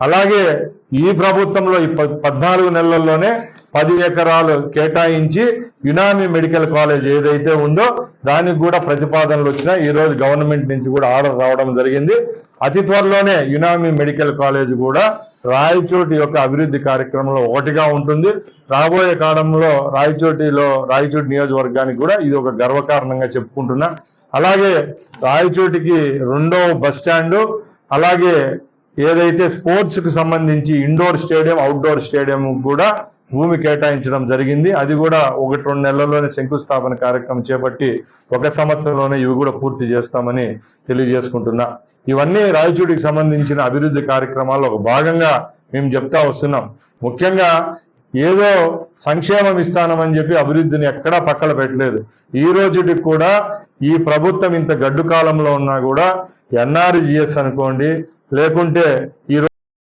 అలాగే ఈ ప్రభుత్వంలో ఈ 14 నెలల్లోనే 10 ఎకరాలు కేటాయించి యునామి మెడికల్ కాలేజ్ ఏదైతే ఉందో దానికి కూడా ప్రతిపాదనలు వచ్చినాయి. ఈ రోజు గవర్నమెంట్ నుంచి కూడా ఆర్డర్ రావడం జరిగింది. అతి త్వరలోనే యునామి మెడికల్ కాలేజ్ కూడా రాయచోటి యొక్క అభివృద్ధి కార్యక్రమంలో ఒకటిగా ఉంటుంది. రాబోయే కాలంలో రాయచోటి నియోజకవర్గానికి కూడా ఇది ఒక గర్వకారణంగా చెప్పుకుంటున్నా. అలాగే రాయచోటికి 2వ బస్ స్టాండు, అలాగే ఏదైతే స్పోర్ట్స్ కు సంబంధించి ఇండోర్ స్టేడియం, అవుట్డోర్ స్టేడియం కూడా భూమి కేటాయించడం జరిగింది. అది కూడా 1-2 నెలల్లోనే శంకుస్థాపన కార్యక్రమం చేపట్టి 1 సంవత్సరంలోనే ఇవి కూడా పూర్తి చేస్తామని తెలియజేసుకుంటున్నా. ఇవన్నీ రాయచోటికి సంబంధించిన అభివృద్ధి కార్యక్రమాల్లో ఒక భాగంగా మేము చెప్తా వస్తున్నాం. ముఖ్యంగా ఏదో సంక్షేమం ఇస్తానమని చెప్పి అభివృద్ధిని ఎక్కడా పక్కన పెట్టలేదు. ఈ రోజుకి కూడా ఈ ప్రభుత్వం ఇంత గడ్డు కాలంలో ఉన్నా కూడా NRGS అనుకోండి, లేకుంటే ఈ